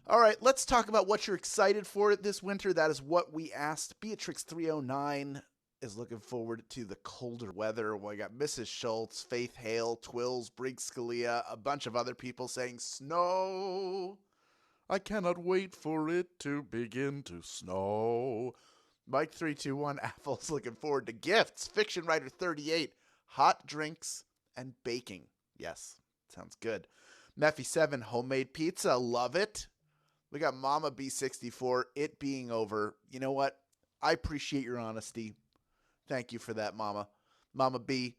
All right, let's talk about what you're excited for this winter. That is what we asked. Beatrix309 is looking forward to the colder weather. We got Mrs. Schultz, Faith Hale, Twills, Briggs Scalia, a bunch of other people saying snow. I cannot wait for it to begin to snow. Mike321 Apple's looking forward to gifts. Fiction Writer 38, hot drinks and baking. Yes, sounds good. Meffy7, homemade pizza. Love it. We got Mama B64, it being over. You know what? I appreciate your honesty. Thank you for that, Mama. Mama B.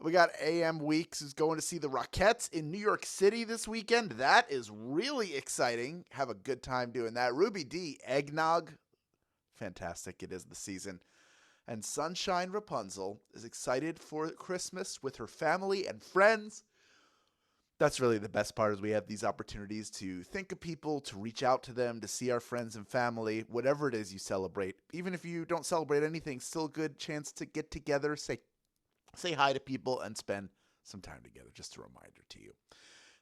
We got AM Weeks who's going to see the Rockettes in New York City this weekend. That is really exciting. Have a good time doing that. Ruby D, eggnog. Fantastic. It is the season. And Sunshine Rapunzel is excited for Christmas with her family and friends. That's really the best part, is we have these opportunities to think of people, to reach out to them, to see our friends and family, whatever it is you celebrate. Even if you don't celebrate anything, still a good chance to get together, say hi to people, and spend some time together. Just a reminder to you.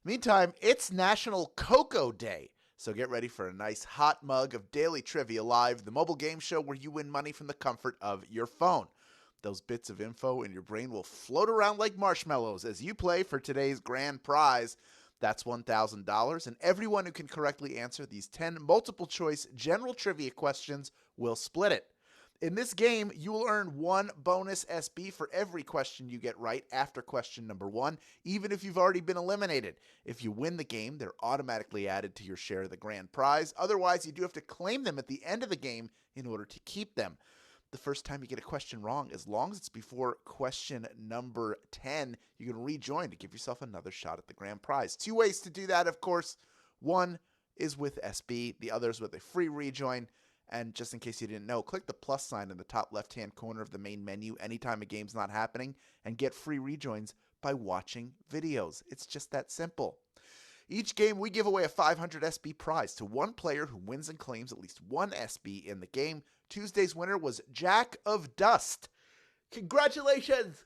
Meantime, it's National Cocoa Day, so get ready for a nice hot mug of Daily Trivia Live, the mobile game show where you win money from the comfort of your phone. Those bits of info in your brain will float around like marshmallows as you play for today's grand prize. That's $1,000, and everyone who can correctly answer these 10 multiple-choice general trivia questions will split it. In this game, you will earn 1 bonus SB for every question you get right after question number 1, even if you've already been eliminated. If you win the game, they're automatically added to your share of the grand prize. Otherwise, you do have to claim them at the end of the game in order to keep them. The first time you get a question wrong, as long as it's before question number 10, you can rejoin to give yourself another shot at the grand prize. 2 ways to do that, of course. One is with SB, the other is with a free rejoin. And just in case you didn't know, click the plus sign in the top left-hand corner of the main menu anytime a game's not happening and get free rejoins by watching videos. It's just that simple. Each game, we give away a 500 SB prize to one player who wins and claims at least 1 SB in the game. Tuesday's winner was Jack of Dust. Congratulations!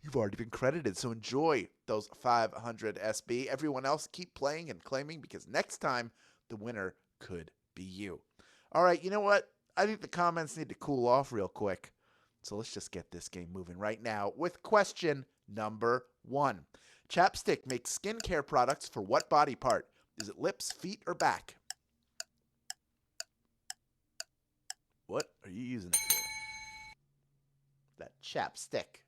You've already been credited, so enjoy those 500 SB. Everyone else, keep playing and claiming, because next time, the winner could be you. All right, you know what? I think the comments need to cool off real quick. So let's just get this game moving right now with question number 1. Chapstick makes skincare products for what body part? Is it lips, feet, or back? What are you using it for? That chapstick.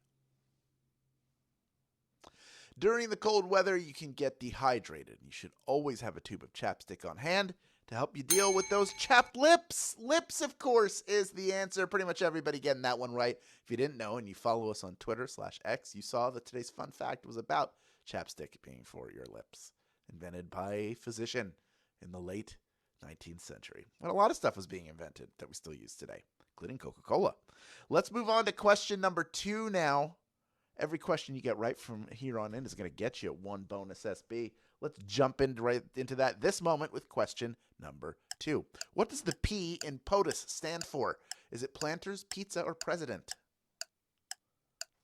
During the cold weather, you can get dehydrated. You should always have a tube of chapstick on hand to help you deal with those chapped lips. Lips, of course, is the answer. Pretty much everybody getting that one right. If you didn't know and you follow us on Twitter/X, you saw that today's fun fact was about chapstick being for your lips. Invented by a physician in the late 19th century. And a lot of stuff was being invented that we still use today, including Coca-Cola. Let's move on to question number 2 now. Every question you get right from here on in is going to get you 1 bonus SB. Let's jump right into that this moment with question number 2. What does the P in POTUS stand for? Is it Planters, Pizza, or President?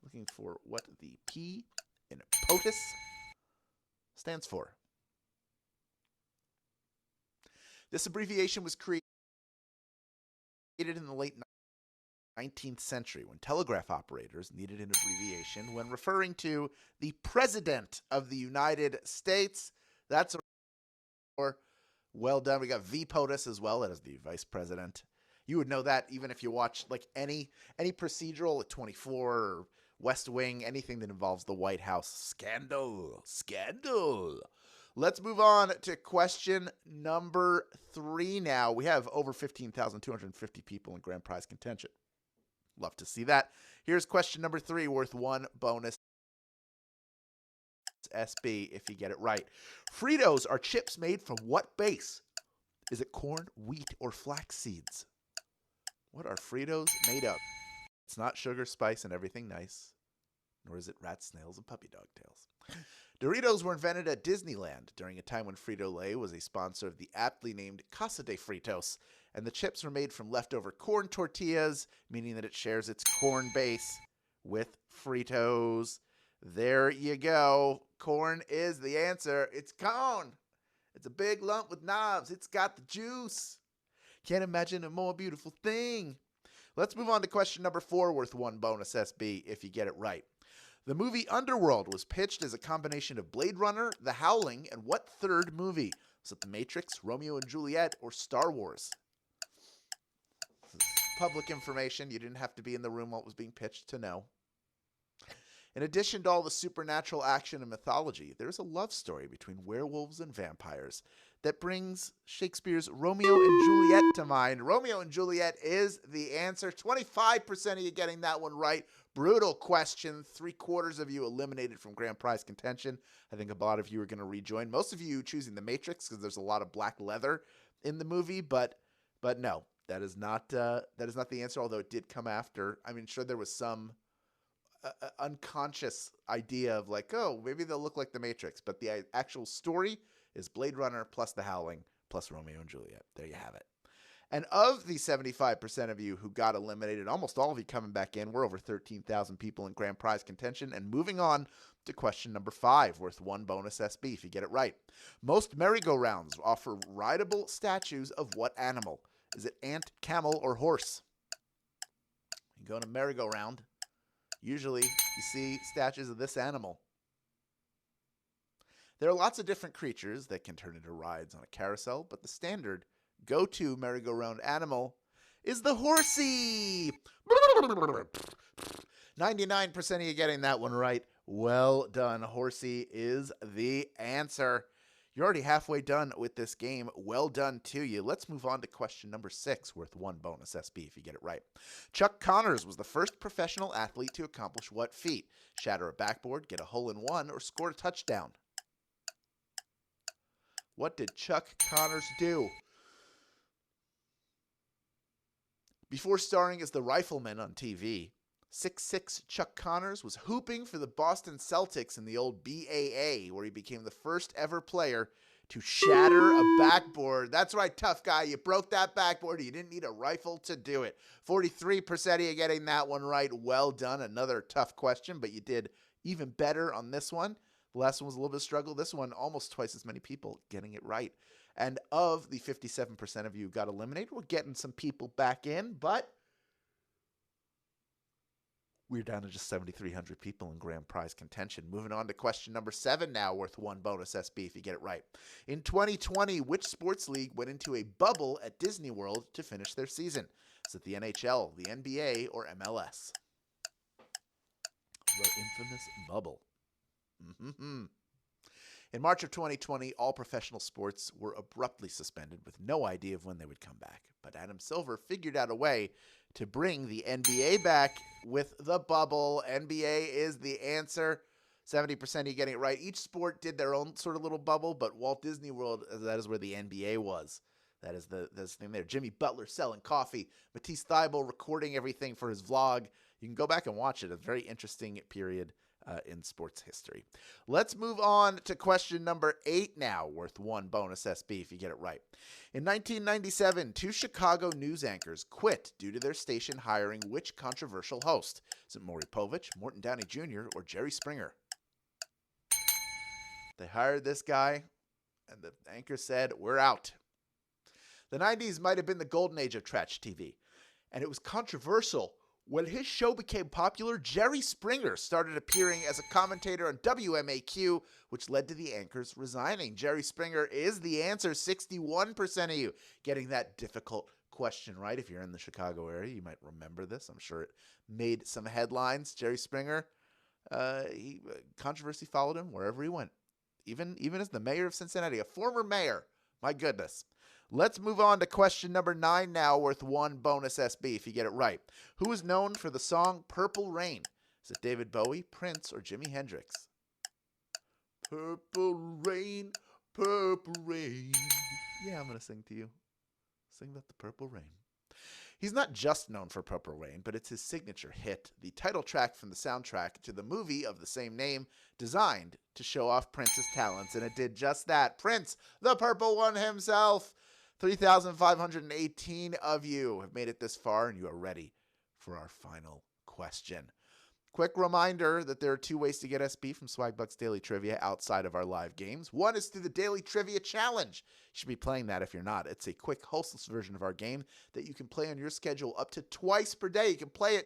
Looking for what the P in POTUS stands for. This abbreviation was created in the late 19th century when telegraph operators needed an abbreviation when referring to the President of the United States. That's well done. We got V POTUS as well as the Vice President. You would know that even if you watch like any procedural at 24 or West Wing, anything that involves the White House. Scandal. Let's move on to question number 3 now. We have over 15,250 people in grand prize contention. Love to see that. Here's question number 3, worth 1 bonus SB if you get it right. Fritos are chips made from what base? Is it corn, wheat, or flax seeds? What are Fritos made of? It's not sugar, spice, and everything nice. Nor is it rats, snails, and puppy dog tails. Doritos were invented at Disneyland during a time when Frito-Lay was a sponsor of the aptly named Casa de Fritos, and the chips were made from leftover corn tortillas, meaning that it shares its corn base with Fritos. There you go. Corn is the answer. It's corn. It's a big lump with knobs. It's got the juice. Can't imagine a more beautiful thing. Let's move on to question number 4, worth 1 bonus SB if you get it right. The movie Underworld was pitched as a combination of Blade Runner, The Howling, and what third movie? Was it The Matrix, Romeo and Juliet, or Star Wars? This is public information. You didn't have to be in the room while it was being pitched to know. In addition to all the supernatural action and mythology, there's a love story between werewolves and vampires that brings Shakespeare's Romeo and Juliet to mind. Romeo and Juliet is the answer. 25% of you getting that one right. Brutal question. 3/4 of you eliminated from grand prize contention. I think a lot of you are going to rejoin. Most of you choosing The Matrix because there's a lot of black leather in the movie, but no, that is not the answer, although it did come after. I mean, sure, there was some unconscious idea of like, oh, maybe they'll look like The Matrix, but the actual story is Blade Runner plus The Howling plus Romeo and Juliet. There you have it. And of the 75% of you who got eliminated, almost all of you coming back in, we're over 13,000 people in grand prize contention. And moving on to question number 5, worth 1 bonus SB if you get it right. Most merry-go-rounds offer rideable statues of what animal? Is it ant, camel, or horse? You go on a merry-go-round. Usually, you see statues of this animal. There are lots of different creatures that can turn into rides on a carousel, but the standard go-to merry-go-round animal is the horsey. 99% of you getting that one right. Well done. Horsey is the answer. You're already halfway done with this game. Well done to you. Let's move on to question number 6, worth 1 bonus SB if you get it right. Chuck Connors was the first professional athlete to accomplish what feat? Shatter a backboard, get a hole-in-one, or score a touchdown? What did Chuck Connors do? Before starring as the Rifleman on TV, 6'6" Chuck Connors was hooping for the Boston Celtics in the old BAA, where he became the first ever player to shatter a backboard. That's right, tough guy. You broke that backboard. You didn't need a rifle to do it. 43% of you getting that one right. Well done. Another tough question, but you did even better on this one. The last one was a little bit of struggle. This one, almost twice as many people getting it right. And of the 57% of you who got eliminated, we're getting some people back in, but we're down to just 7,300 people in grand prize contention. Moving on to question number 7 now, worth 1 bonus SB if you get it right. In 2020, which sports league went into a bubble at Disney World to finish their season? Is it the NHL, the NBA, or MLS? The infamous bubble. In March of 2020, all professional sports were abruptly suspended with no idea of when they would come back. But Adam Silver figured out a way to bring the NBA back with the bubble. NBA is the answer. 70% of you getting it right. Each sport did their own sort of little bubble, but Walt Disney World, that is where the NBA was. That is the thing there. Jimmy Butler selling coffee. Matisse Thybulle recording everything for his vlog. You can go back and watch it. A very interesting period in sports history. Let's move on to question number 8 now, worth 1 bonus SB if you get it right. In 1997, 2 Chicago news anchors quit due to their station hiring which controversial host? Is it Maury Povich, Morton Downey Jr., or Jerry Springer? They hired this guy, and the anchor said, we're out. The 90s might have been the golden age of trash TV, and it was controversial. When his show became popular, Jerry Springer started appearing as a commentator on WMAQ, which led to the anchors resigning. Jerry Springer is the answer. 61% of you getting that difficult question right. If you're in the Chicago area, you might remember this. I'm sure it made some headlines. Jerry Springer, controversy followed him wherever he went, even as the mayor of Cincinnati, a former mayor. My goodness. Let's move on to question number 9 now, worth 1 bonus SB if you get it right. Who is known for the song Purple Rain? Is it David Bowie, Prince, or Jimi Hendrix? Purple rain, purple rain. Yeah, I'm going to sing to you. Sing about the purple rain. He's not just known for Purple Rain, but it's his signature hit, the title track from the soundtrack to the movie of the same name, designed to show off Prince's talents, and it did just that. Prince, the Purple One himself. 3,518 of you have made it this far, and you are ready for our final question. Quick reminder that there are 2 ways to get SB from Swagbucks Daily Trivia outside of our live games. One is through the Daily Trivia Challenge. You should be playing that if you're not. It's a quick, hostless version of our game that you can play on your schedule up to twice per day. You can play it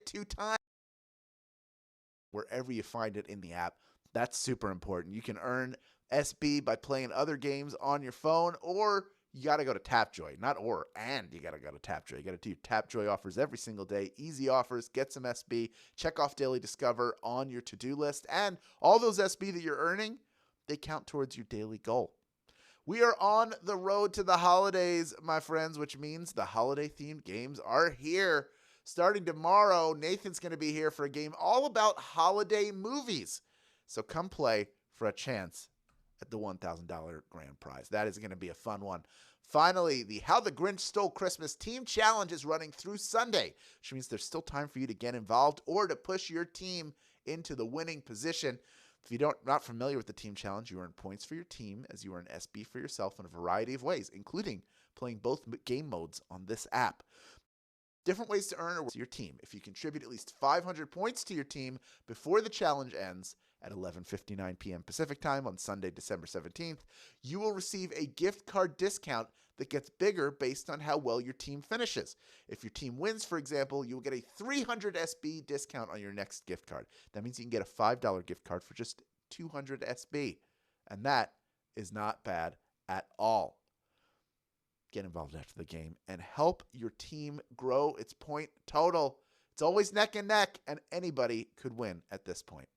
2 times wherever you find it in the app. That's super important. You can earn SB by playing other games on your phone, or you got to go to Tapjoy. You got to go to Tapjoy. You got to do Tapjoy offers every single day. Easy offers. Get some SB. Check off Daily Discover on your to-do list. And all those SB that you're earning, they count towards your daily goal. We are on the road to the holidays, my friends, which means the holiday-themed games are here. Starting tomorrow, Nathan's going to be here for a game all about holiday movies. So come play for a chance at the $1,000 grand prize. That is going to be a fun one. Finally, the How the Grinch Stole Christmas Team Challenge is running through Sunday, which means there's still time for you to get involved or to push your team into the winning position. If you're not familiar with the Team Challenge, you earn points for your team as you earn SB for yourself in a variety of ways, including playing both game modes on this app. Different ways to earn to your team. If you contribute at least 500 points to your team before the challenge ends at 11:59 p.m. Pacific time on Sunday, December 17th, you will receive a gift card discount that gets bigger based on how well your team finishes. If your team wins, for example, you will get a 300 SB discount on your next gift card. That means you can get a $5 gift card for just 200 SB. And that is not bad at all. Get involved after the game and help your team grow its point total. It's always neck and neck, and anybody could win at this point.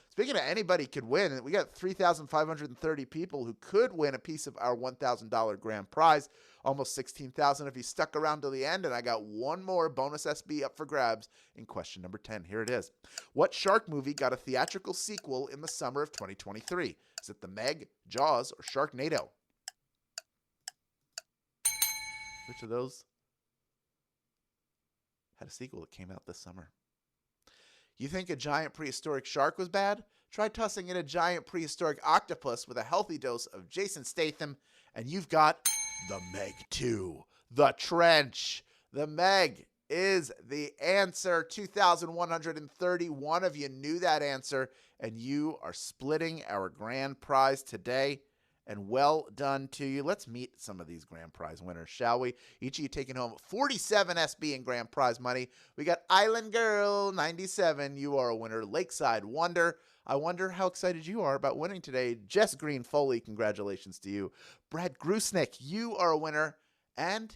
Speaking of anybody could win, we got 3,530 people who could win a piece of our $1,000 grand prize. Almost 16,000 if you stuck around to the end, and I got one more bonus SB up for grabs in question number 10. Here it is. What shark movie got a theatrical sequel in the summer of 2023? Is it The Meg, Jaws, or Sharknado? Which of those had a sequel that came out this summer? You think a giant prehistoric shark was bad? Try tossing in a giant prehistoric octopus with a healthy dose of Jason Statham, and you've got The Meg 2, The Trench. The Meg is the answer. 2,131 of you knew that answer, and you are splitting our grand prize today. And well done to you. Let's meet some of these grand prize winners, shall we? Each of you taking home 47 SB in grand prize money. We got Island Girl 97. You are a winner. Lakeside Wonder. I wonder how excited you are about winning today. Jess Green Foley, congratulations to you. Brad Grusnick, you are a winner. And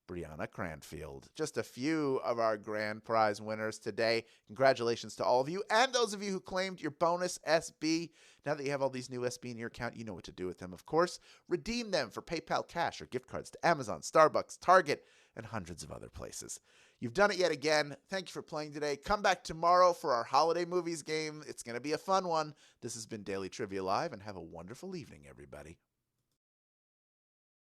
Brianna Cranfield. Just a few of our grand prize winners today. Congratulations to all of you and those of you who claimed your bonus SB. Now that you have all these new SB in your account, you know what to do with them, of course. Redeem them for PayPal cash or gift cards to Amazon, Starbucks, Target, and hundreds of other places. You've done it yet again. Thank you for playing today. Come back tomorrow for our Holiday Movies game. It's going to be a fun one. This has been Daily Trivia Live, and have a wonderful evening, everybody.